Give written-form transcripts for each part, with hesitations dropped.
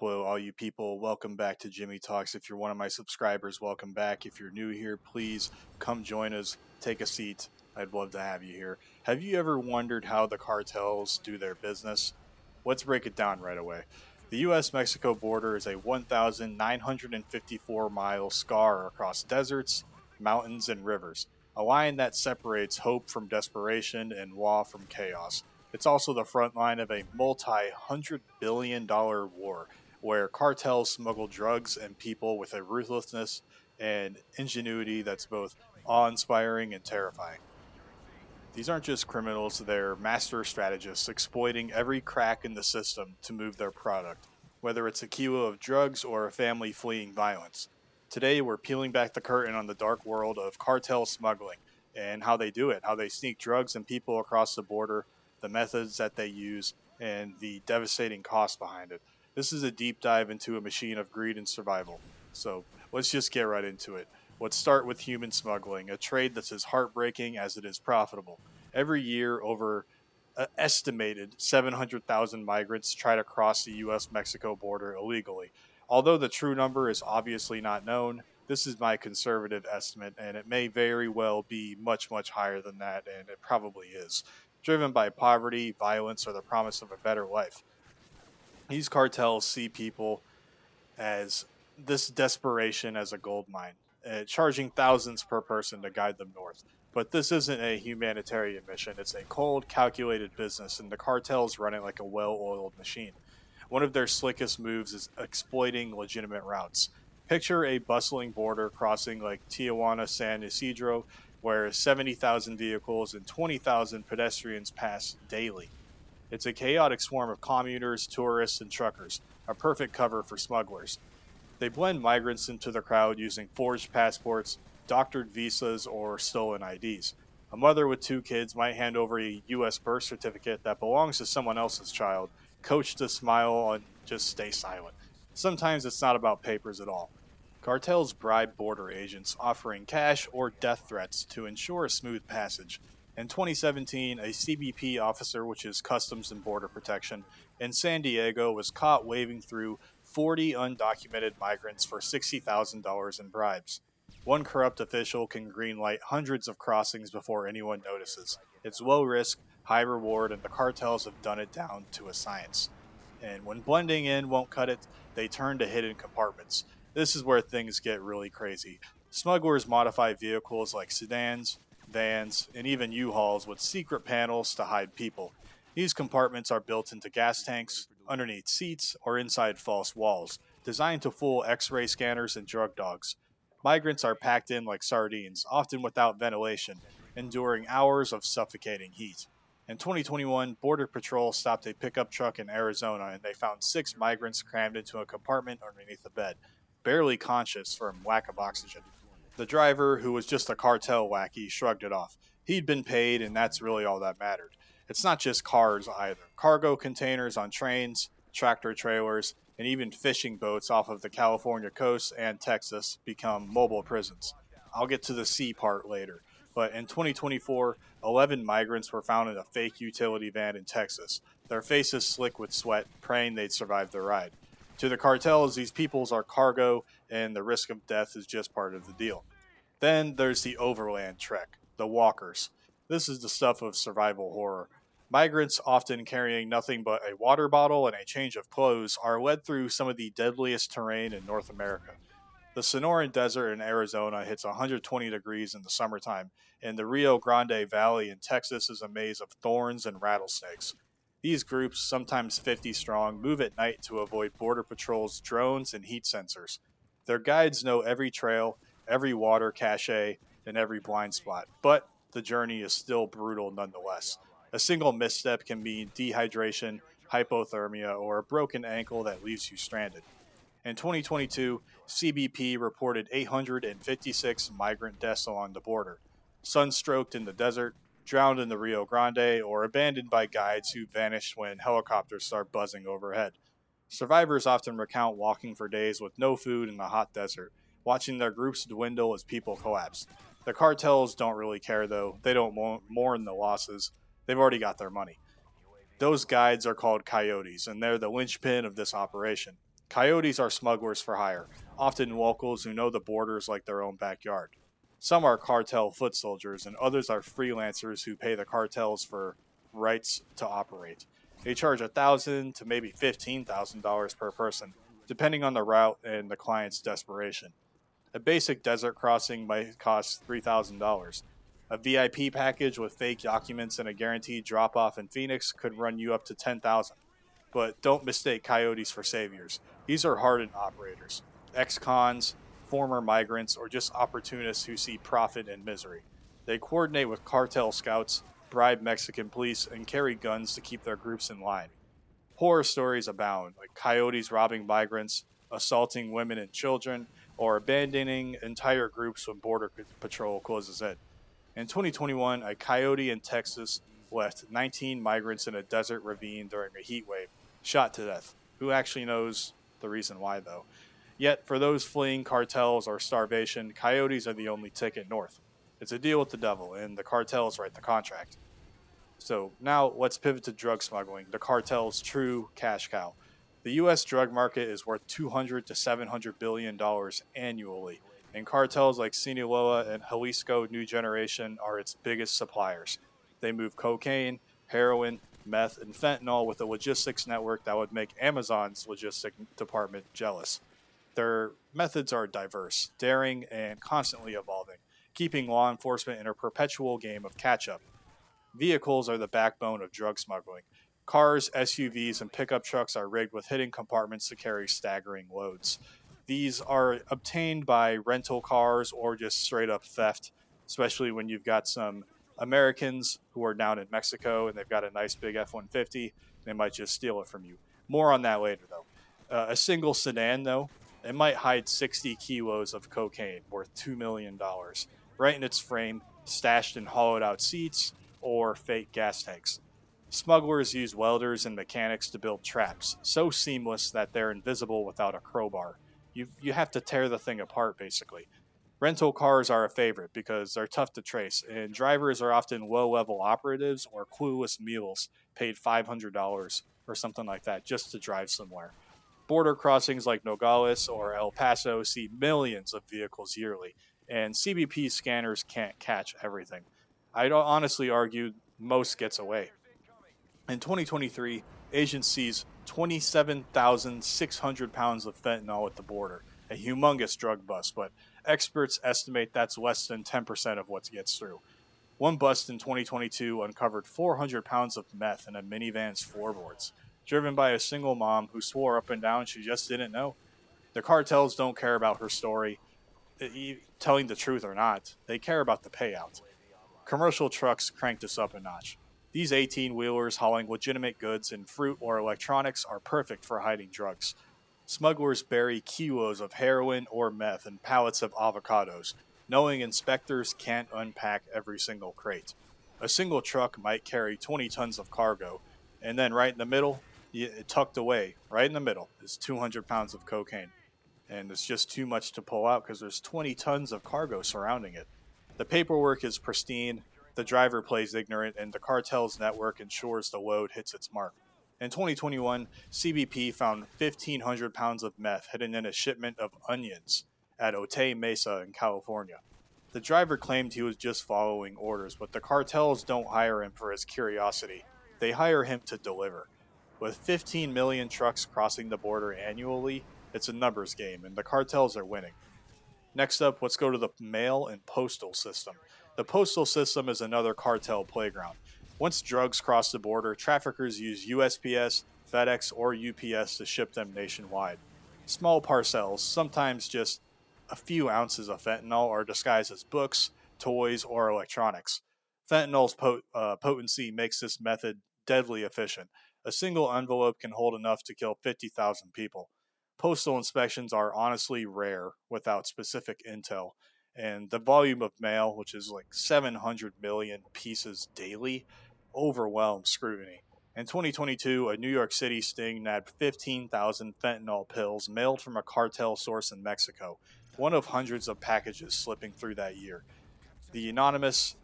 Hello, all you people. Welcome back to Jimmy Talks. If you're one of my subscribers, welcome back. If you're new here, please come join us. Take a seat. I'd love to have you here. Have you ever wondered how the cartels do their business? Let's break it down right away. The US Mexico border is a 1,954-mile scar across deserts, mountains, and rivers, a line that separates hope from desperation and law from chaos. It's also the front line of a multi-$100 billion war where cartels smuggle drugs and people with a ruthlessness and ingenuity that's both awe inspiring and terrifying. These aren't just criminals, they're master strategists exploiting every crack in the system to move their product, whether it's a kilo of drugs or a family fleeing violence. Today, we're peeling back the curtain on the dark world of cartel smuggling and how they do it, how they sneak drugs and people across the border, the methods that they use, and the devastating cost behind it. This is a deep dive into a machine of greed and survival. So let's just get right into it. Let's start with human smuggling, a trade that's as heartbreaking as it is profitable. Every year, over an estimated 700,000 migrants try to cross the US Mexico border illegally. Although the true number is obviously not known, this is my conservative estimate, and it may very well be much, much higher than that, and it probably is. Driven by poverty, violence, or the promise of a better life. These cartels see people as this desperation as a gold mine, charging thousands per person to guide them north. But this isn't a humanitarian mission, it's a cold, calculated business, and the cartels run it like a well oiled machine. One of their slickest moves is exploiting legitimate routes. Picture a bustling border crossing like Tijuana San Isidro, where 70,000 vehicles and 20,000 pedestrians pass daily. It's a chaotic swarm of commuters, tourists, and truckers, a perfect cover for smugglers. They blend migrants into the crowd using forged passports, doctored visas, or stolen IDs. A mother with two kids might hand over a US birth certificate that belongs to someone else's child, coached to smile and just stay silent. Sometimes it's not about papers at all. Cartels bribe border agents, offering cash or death threats to ensure a smooth passage. In 2017, a CBP officer, which is Customs and Border Protection, in San Diego was caught waving through 40 undocumented migrants for $60,000 in bribes. One corrupt official can greenlight hundreds of crossings before anyone notices. It's low risk, high reward, and the cartels have done it down to a science. And when blending in won't cut it, they turn to hidden compartments. This is where things get really crazy. Smugglers modify vehicles like sedans, vans, and even U-Hauls with secret panels to hide people. These compartments are built into gas tanks, underneath seats, or inside false walls, designed to fool X-ray scanners and drug dogs. Migrants are packed in like sardines, often without ventilation, enduring hours of suffocating heat. In 2021, Border Patrol stopped a pickup truck in Arizona and they found 6 migrants crammed into a compartment underneath a bed, barely conscious from lack of oxygen. The driver, who was just a cartel lackey, shrugged it off. He'd been paid, and that's really all that mattered. It's not just cars either. Cargo containers on trains, tractor trailers, and even fishing boats off of the California coast and Texas become mobile prisons. I'll get to the sea part later. But in 2024, 11 migrants were found in a fake utility van in Texas, their faces slick with sweat, praying they'd survive the ride. To the cartels, these peoples are cargo, and the risk of death is just part of the deal. Then there's the overland trek, the walkers. This is the stuff of survival horror. Migrants, often carrying nothing but a water bottle and a change of clothes, are led through some of the deadliest terrain in North America. The Sonoran Desert in Arizona hits 120 degrees in the summertime, and the Rio Grande Valley in Texas is a maze of thorns and rattlesnakes. These groups, sometimes 50 strong, move at night to avoid Border Patrol's drones and heat sensors. Their guides know every trail, every water cache, and every blind spot, but the journey is still brutal nonetheless. A single misstep can mean dehydration, hypothermia, or a broken ankle that leaves you stranded. In 2022, CBP reported 856 migrant deaths along the border, sunstroked in the desert, drowned in the Rio Grande, or abandoned by guides who vanished when helicopters start buzzing overhead. Survivors often recount walking for days with no food in the hot desert, watching their groups dwindle as people collapse. The cartels don't really care though, they don't mourn the losses, they've already got their money. Those guides are called coyotes, and they're the linchpin of this operation. Coyotes are smugglers for hire, often locals who know the borders like their own backyard. Some are cartel foot soldiers, and others are freelancers who pay the cartels for rights to operate. They charge $1,000 to maybe $15,000 per person, depending on the route and the client's desperation. A basic desert crossing might cost $3,000. A VIP package with fake documents and a guaranteed drop off in Phoenix could run you up to $10,000. But don't mistake coyotes for saviors. These are hardened operators, ex cons, former migrants, or just opportunists who see profit in misery. They coordinate with cartel scouts, bribe Mexican police, and carry guns to keep their groups in line. Horror stories abound, like coyotes robbing migrants, assaulting women and children, or abandoning entire groups when Border Patrol closes in. In 2021, a coyote in Texas left 19 migrants in a desert ravine during a heat wave, shot to death. Who actually knows the reason why, though? Yet, for those fleeing cartels or starvation, coyotes are the only ticket north. It's a deal with the devil, and the cartels write the contract. So now let's pivot to drug smuggling, the cartel's true cash cow. The U.S. drug market is worth $200 to $700 billion annually, and cartels like Sinaloa and Jalisco New Generation are its biggest suppliers. They move cocaine, heroin, meth, and fentanyl with a logistics network that would make Amazon's logistics department jealous. Their methods are diverse, daring, and constantly evolving, keeping law enforcement in a perpetual game of catch up. Vehicles are the backbone of drug smuggling. Cars, SUVs, and pickup trucks are rigged with hidden compartments to carry staggering loads. These are obtained by rental cars or just straight up theft, especially when you've got some Americans who are down in Mexico and they've got a nice big F 150. They might just steal it from you. More on that later, though. A single sedan, though, it might hide 60 kilos of cocaine worth $2 million right in its frame, stashed in hollowed out seats or fake gas tanks. Smugglers use welders and mechanics to build traps, so seamless that they're invisible without a crowbar. You have to tear the thing apart, basically. Rental cars are a favorite because they're tough to trace, and drivers are often low level operatives or clueless mules paid $500 or something like that just to drive somewhere. Border crossings like Nogales or El Paso see millions of vehicles yearly, and CBP scanners can't catch everything. I'd honestly argue most gets away. In 2023, agents seized 27,600 pounds of fentanyl at the border, a humongous drug bust, but experts estimate that's less than 10% of what gets through. One bust in 2022 uncovered 400 pounds of meth in a minivan's floorboards, driven by a single mom who swore up and down she just didn't know. The cartels don't care about her story, telling the truth or not, they care about the payout. Commercial trucks crank this up a notch. These 18 wheelers hauling legitimate goods and fruit or electronics are perfect for hiding drugs. Smugglers bury kilos of heroin or meth in pallets of avocados, knowing inspectors can't unpack every single crate. A single truck might carry 20 tons of cargo, and then right in the middle, tucked away, right in the middle, is 200 pounds of cocaine. And it's just too much to pull out because there's 20 tons of cargo surrounding it. The paperwork is pristine, the driver plays ignorant, and the cartel's network ensures the load hits its mark. In 2021, CBP found 1,500 pounds of meth hidden in a shipment of onions at Otay Mesa in California. The driver claimed he was just following orders, but the cartels don't hire him for his curiosity. They hire him to deliver. With 15 million trucks crossing the border annually, it's a numbers game, and the cartels are winning. Next up, let's go to the mail and postal system. The postal system is another cartel playground. Once drugs cross the border, traffickers use USPS, FedEx, or UPS to ship them nationwide. Small parcels, sometimes just a few ounces of fentanyl, are disguised as books, toys, or electronics. Fentanyl's potency makes this method deadly efficient. A single envelope can hold enough to kill 50,000 people. Postal inspections are honestly rare without specific intel, and the volume of mail, which is like 700 million pieces daily, overwhelms scrutiny. In 2022, a New York City sting nabbed 15,000 fentanyl pills mailed from a cartel source in Mexico, one of hundreds of packages slipping through that year. The anonymous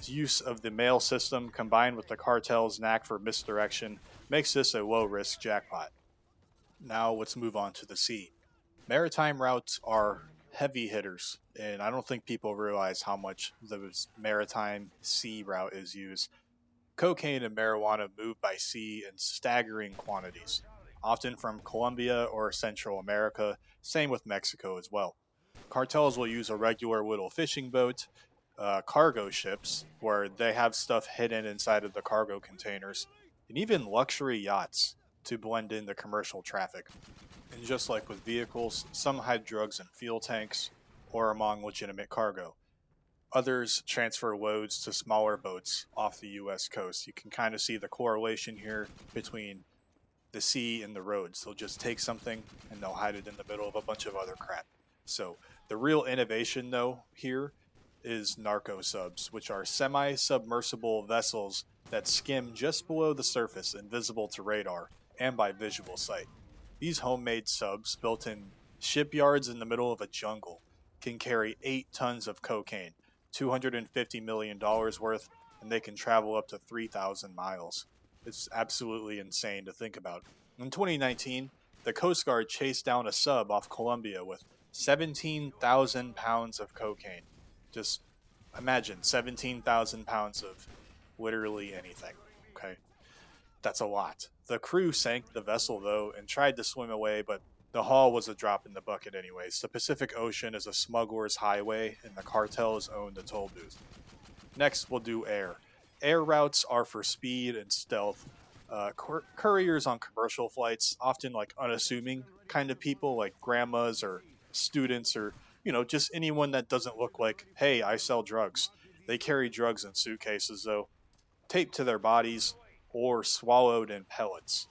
use of the mail system combined with the cartel's knack for misdirection makes this a low risk jackpot. Now let's move on to the sea. Maritime routes are heavy hitters, and I don't think people realize how much the maritime sea route is used. Cocaine and marijuana move by sea in staggering quantities, often from Colombia or Central America, same with Mexico as well. Cartels will use a regular little fishing boat, cargo ships, where they have stuff hidden inside of the cargo containers, and even luxury yachts to blend in the commercial traffic. And just like with vehicles, some hide drugs in fuel tanks or among legitimate cargo. Others transfer loads to smaller boats off the US coast. You can kind of see the correlation here between the sea and the roads. They'll just take something and they'll hide it in the middle of a bunch of other crap. So the real innovation, though, here is narco subs, which are semi submersible vessels that skim just below the surface, invisible to radar and by visual sight. These homemade subs, built in shipyards in the middle of a jungle, can carry 8 tons of cocaine, $250 million worth, and they can travel up to 3,000 miles. It's absolutely insane to think about. In 2019, the Coast Guard chased down a sub off Colombia with 17,000 pounds of cocaine. Just imagine 17,000 pounds of literally anything. Okay, that's a lot. The crew sank the vessel, though, and tried to swim away, but the haul was a drop in the bucket, anyways. The Pacific Ocean is a smuggler's highway, and the cartels own the toll booth. Next, we'll do air. Air routes are for speed and stealth. Couriers on commercial flights, often like unassuming kind of people, like grandmas or students or just anyone that doesn't look like, hey, I sell drugs. They carry drugs in suitcases, though, taped to their bodies or swallowed in pellets.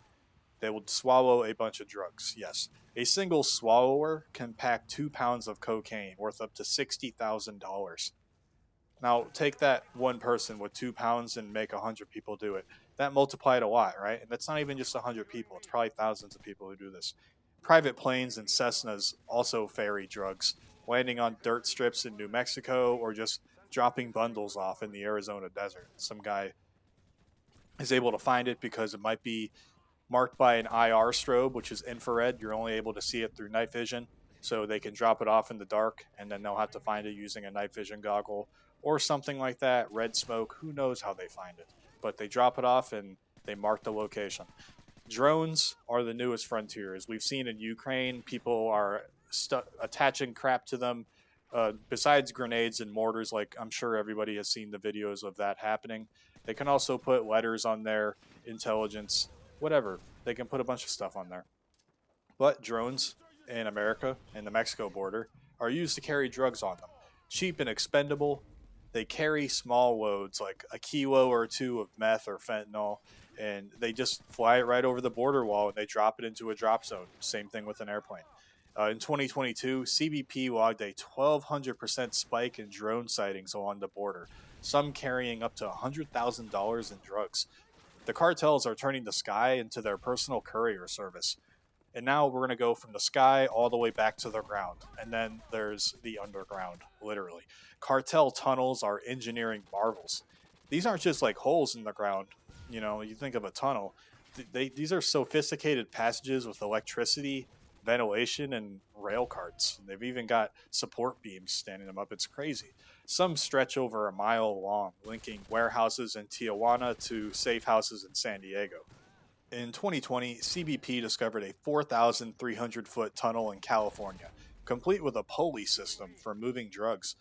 They will swallow a bunch of drugs, yes. A single swallower can pack 2 pounds of cocaine worth up to $60,000. Now, take that one person with 2 pounds and make 100 people do it. That multiplied a lot, right? And that's not even just 100 people, it's probably thousands of people who do this. Private planes and Cessnas also ferry drugs, landing on dirt strips in New Mexico or just dropping bundles off in the Arizona desert. Some guy is able to find it because it might be marked by an IR strobe, which is infrared. You're only able to see it through night vision. So they can drop it off in the dark and then they'll have to find it using a night vision goggle or something like that. Red smoke, who knows how they find it. But they drop it off and they mark the location. Drones are the newest frontier. As we've seen in Ukraine, people are attaching crap to them. Besides grenades and mortars, like I'm sure everybody has seen the videos of that happening. They can also put letters on their intelligence, whatever. They can put a bunch of stuff on there. But drones in America and the Mexico border are used to carry drugs on them. Cheap and expendable, they carry small loads like a kilo or two of meth or fentanyl, and they just fly it right over the border wall and they drop it into a drop zone. Same thing with an airplane. In 2022, CBP logged a 1,200% spike in drone sightings along the border, some carrying up to $100,000 in drugs. The cartels are turning the sky into their personal courier service. And now we're going to go from the sky all the way back to the ground. And then there's the underground, literally. Cartel tunnels are engineering marvels. These aren't just like holes in the ground. You think of a tunnel. These are sophisticated passages with electricity, ventilation, and rail carts. They've even got support beams standing them up. It's crazy. Some stretch over a mile long, linking warehouses in Tijuana to safe houses in San Diego. In 2020, CBP discovered a 4,300-foot tunnel in California, complete with a pulley system for moving drugs.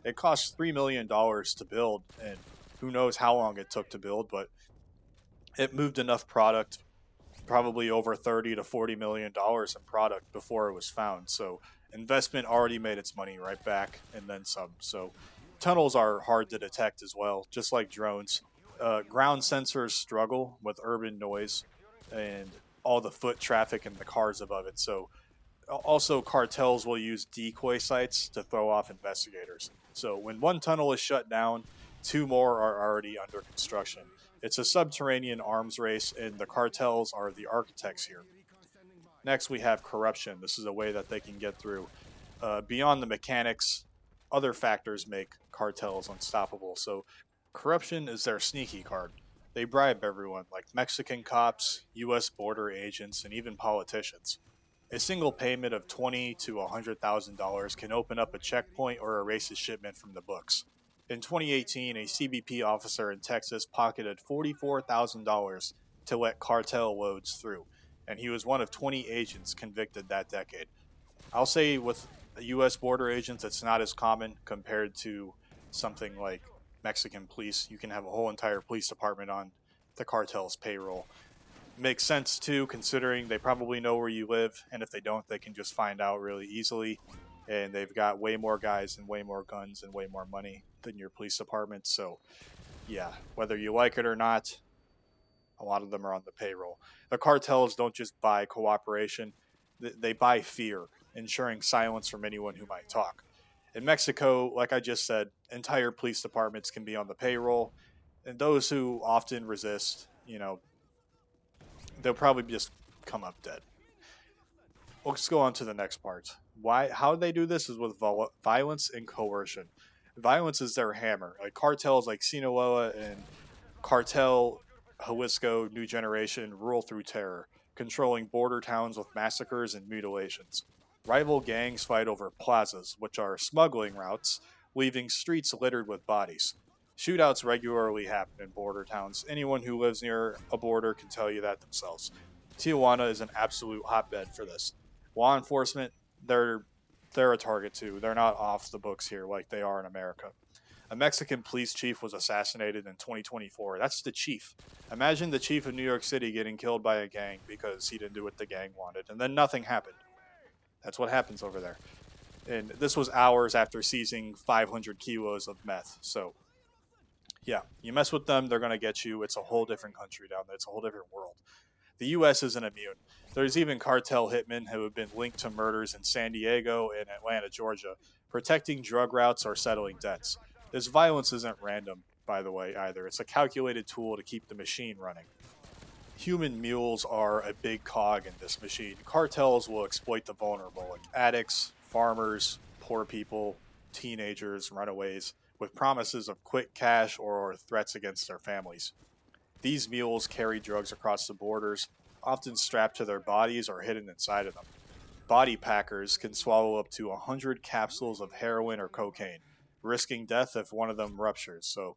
It cost $3 million to build, and who knows how long it took to build, but it moved enough product, probably over $30 to $40 million in product before it was found. So investment already made its money right back, and then some. So tunnels are hard to detect as well, just like drones. Ground sensors struggle with urban noise and all the foot traffic and the cars above it. So also cartels will use decoy sites to throw off investigators. So when one tunnel is shut down, 2 more are already under construction. It's a subterranean arms race, and the cartels are the architects here. Next, we have corruption. This is a way that they can get through. Beyond the mechanics, other factors make cartels unstoppable. So corruption is their sneaky card. They bribe everyone, like Mexican cops, US border agents, and even politicians. A single payment of $20 to $100,000 can open up a checkpoint or erase a shipment from the books. In 2018, a CBP officer in Texas pocketed $44,000 to let cartel loads through, and he was one of 20 agents convicted that decade. I'll say with U.S. border agents, it's not as common compared to something like Mexican police. You can have a whole entire police department on the cartel's payroll. Makes sense too, considering they probably know where you live, and if they don't, they can just find out really easily. And they've got way more guys and way more guns and way more money than your police department. So, yeah, whether you like it or not, a lot of them are on the payroll. The cartels don't just buy cooperation, they buy fear, ensuring silence from anyone who might talk. In Mexico, like I just said, entire police departments can be on the payroll, and those who often resist, they'll probably just come up dead. Let's go on to the next part. How they do this is with violence and coercion. Violence is their hammer. Like cartels like Sinaloa and Cartel, Jalisco, New Generation rule through terror, controlling border towns with massacres and mutilations. Rival gangs fight over plazas, which are smuggling routes, leaving streets littered with bodies. Shootouts regularly happen in border towns. Anyone who lives near a border can tell you that themselves. Tijuana is an absolute hotbed for this. Law enforcement, they're a target too. They're not off the books here like they are in America. A Mexican police chief was assassinated in 2024. That's the chief. Imagine the chief of New York City getting killed by a gang because he didn't do what the gang wanted, and then nothing happened. That's what happens over there. And this was hours after seizing 500 kilos of meth. So, yeah, you mess with them, they're going to get you. It's a whole different country down there, it's a whole different world. The U.S. isn't immune. There's even cartel hitmen who have been linked to murders in San Diego and Atlanta, Georgia, protecting drug routes or settling debts. This violence isn't random, by the way, either. It's a calculated tool to keep the machine running. Human mules are a big cog in this machine. Cartels will exploit the vulnerable, like addicts, farmers, poor people, teenagers, runaways, with promises of quick cash or threats against their families. These mules carry drugs across the borders, often strapped to their bodies or hidden inside of them. Body packers can swallow up to 100 capsules of heroin or cocaine, risking death if one of them ruptures, so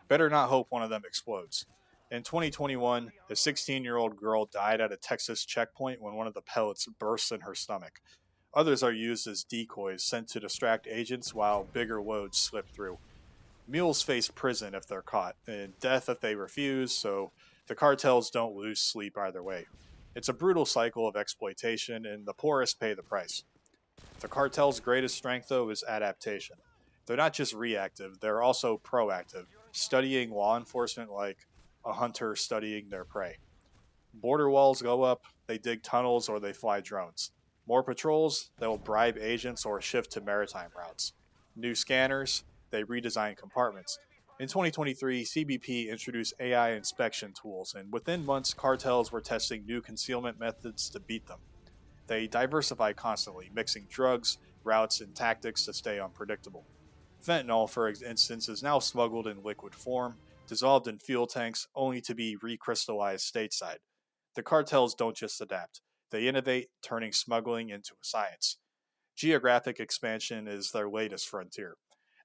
better not hope one of them explodes. In 2021, a 16-year-old girl died at a Texas checkpoint when one of the pellets burst in her stomach. Others are used as decoys sent to distract agents while bigger loads slip through. Mules face prison if they're caught, and death if they refuse, so the cartels don't lose sleep either way. It's a brutal cycle of exploitation, and the poorest pay the price. The cartel's greatest strength, though, is adaptation. They're not just reactive, they're also proactive, studying law enforcement like a hunter studying their prey. Border walls go up, they dig tunnels, or they fly drones. More patrols, they will bribe agents or shift to maritime routes. New scanners, they redesign compartments. In 2023, CBP introduced AI inspection tools, and within months, cartels were testing new concealment methods to beat them. They diversify constantly, mixing drugs, routes, and tactics to stay unpredictable. Fentanyl, for instance, is now smuggled in liquid form, dissolved in fuel tanks, only to be recrystallized stateside. The cartels don't just adapt, they innovate, turning smuggling into a science. Geographic expansion is their latest frontier.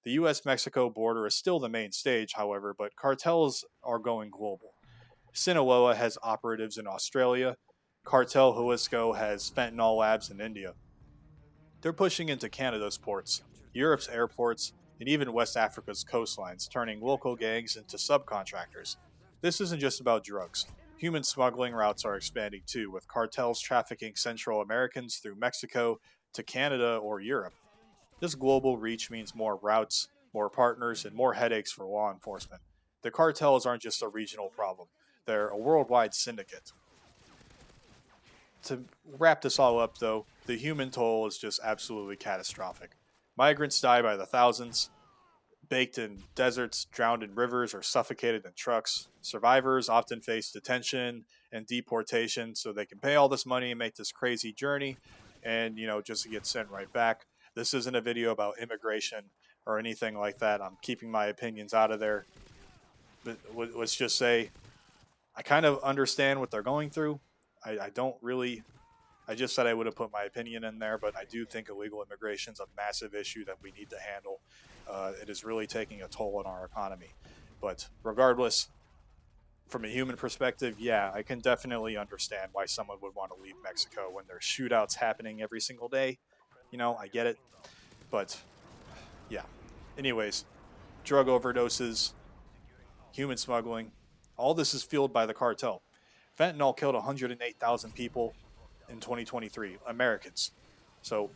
The US Mexico border is still the main stage, however, but cartels are going global. Sinaloa has operatives in Australia. Cartel Jalisco has fentanyl labs in India. They're pushing into Canada's ports, Europe's airports, and even West Africa's coastlines, turning local gangs into subcontractors. This isn't just about drugs. Human smuggling routes are expanding too, with cartels trafficking Central Americans through Mexico to Canada or Europe. This global reach means more routes, more partners, and more headaches for law enforcement. The cartels aren't just a regional problem, they're a worldwide syndicate. To wrap this all up, though, the human toll is just absolutely catastrophic. Migrants die by the thousands, baked in deserts, drowned in rivers, or suffocated in trucks. Survivors often face detention and deportation so they can pay all this money and make this crazy journey and, just to get sent right back. This isn't a video about immigration or anything like that. I'm keeping my opinions out of there. But let's just say I kind of understand what they're going through. I don't really. I just said I would have put my opinion in there, but I do think illegal immigration is a massive issue that we need to handle. It is really taking a toll on our economy. But regardless, from a human perspective, yeah, I can definitely understand why someone would want to leave Mexico when there's shootouts happening every single day. I get it. But yeah. Anyways, drug overdoses, human smuggling, all this is fueled by the cartel. Fentanyl killed 108,000 people in 2023, Americans. So,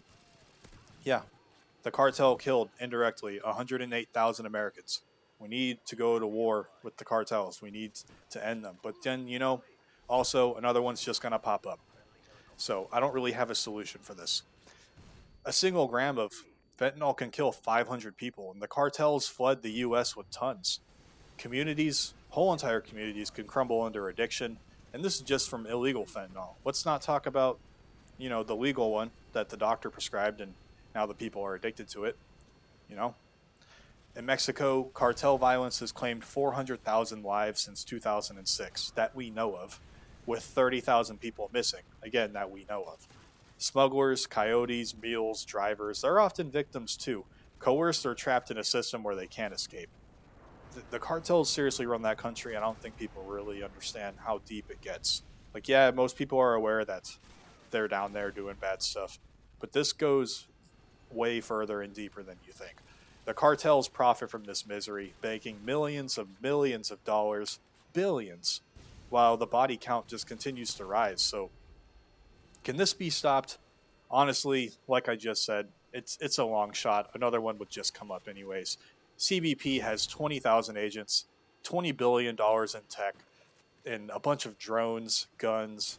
yeah, the cartel killed indirectly 108,000 Americans. We need to go to war with the cartels. We need to end them. But then, also another one's just going to pop up. So I don't really have a solution for this. A single gram of fentanyl can kill 500 people, and the cartels flood the U.S. with tons. Communities, whole entire communities, can crumble under addiction, and this is just from illegal fentanyl. Let's not talk about, the legal one that the doctor prescribed, and now the people are addicted to it. You know, in Mexico, cartel violence has claimed 400,000 lives since 2006 that we know of, with 30,000 people missing, again, that we know of. Smugglers, coyotes, mules, drivers, they're often victims too, coerced or trapped in a system where they can't escape. The cartels seriously run that country, and I don't think people really understand how deep it gets. Like, yeah, most people are aware that they're down there doing bad stuff, but this goes way further and deeper than you think. The cartels profit from this misery, banking millions of dollars, billions, while the body count just continues to rise. So, can this be stopped? Honestly, like I just said, it's a long shot. Another one would just come up anyways. CBP has 20,000 agents, $20 billion in tech, and a bunch of drones, guns,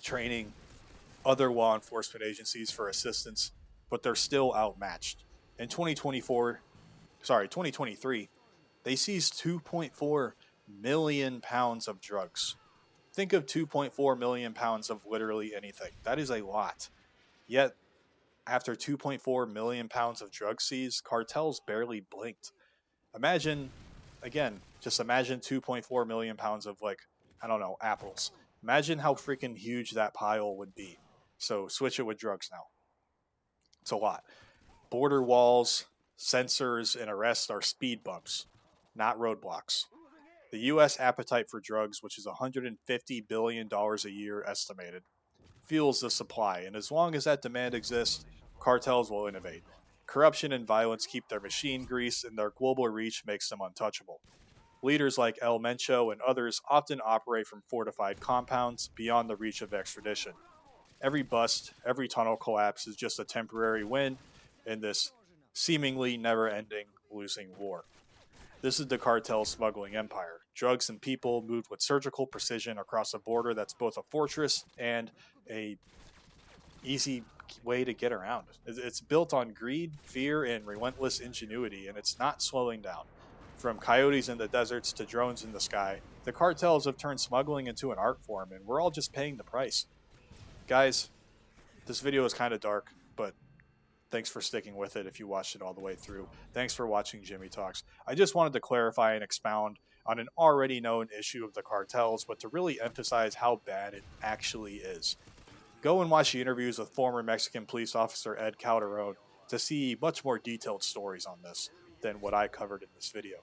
training, other law enforcement agencies for assistance, but they're still outmatched. In 2023, they seized 2.4 million pounds of drugs. Think of 2.4 million pounds of literally anything. That is a lot. Yet, after 2.4 million pounds of drugs seized, cartels barely blinked. Imagine, again, just imagine 2.4 million pounds of, like, I don't know, apples. Imagine how freaking huge that pile would be. So switch it with drugs now. It's a lot. Border walls, sensors, and arrests are speed bumps, not roadblocks. The U.S. appetite for drugs, which is $150 billion a year estimated, fuels the supply, and as long as that demand exists, cartels will innovate. Corruption and violence keep their machine greased, and their global reach makes them untouchable. Leaders like El Mencho and others often operate from fortified compounds beyond the reach of extradition. Every bust, every tunnel collapse is just a temporary win in this seemingly never ending losing war. This is the cartel smuggling empire. Drugs and people moved with surgical precision across a border that's both a fortress and a easy way to get around. It's built on greed, fear, and relentless ingenuity, and it's not slowing down. From coyotes in the deserts to drones in the sky, the cartels have turned smuggling into an art form, and we're all just paying the price. Guys, this video is kind of dark, but thanks for sticking with it if you watched it all the way through. Thanks for watching Jimmy Talks. I just wanted to clarify and expound on an already known issue of the cartels, but to really emphasize how bad it actually is. Go and watch the interviews with former Mexican police officer Ed Calderon to see much more detailed stories on this than what I covered in this video.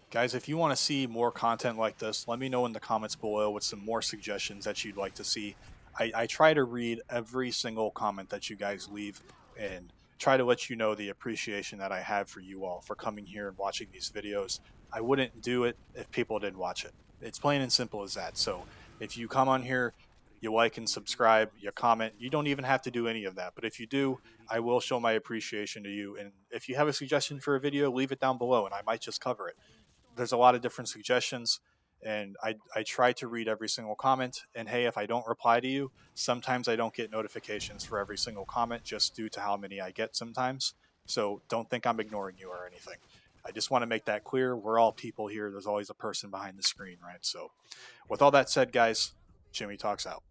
Guys, if you want to see more content like this, let me know in the comments below with some more suggestions that you'd like to see. I try to read every single comment that you guys leave and try to let you know the appreciation that I have for you all for coming here and watching these videos. I wouldn't do it if people didn't watch it. It's plain and simple as that. So if you come on here, you like and subscribe, you comment, you don't even have to do any of that. But if you do, I will show my appreciation to you. And if you have a suggestion for a video, leave it down below and I might just cover it. There's a lot of different suggestions, and I try to read every single comment. And hey, if I don't reply to you, sometimes I don't get notifications for every single comment just due to how many I get sometimes. So don't think I'm ignoring you or anything. I just want to make that clear. We're all people here. There's always a person behind the screen, right? So with all that said, guys, Jimmy Talks out.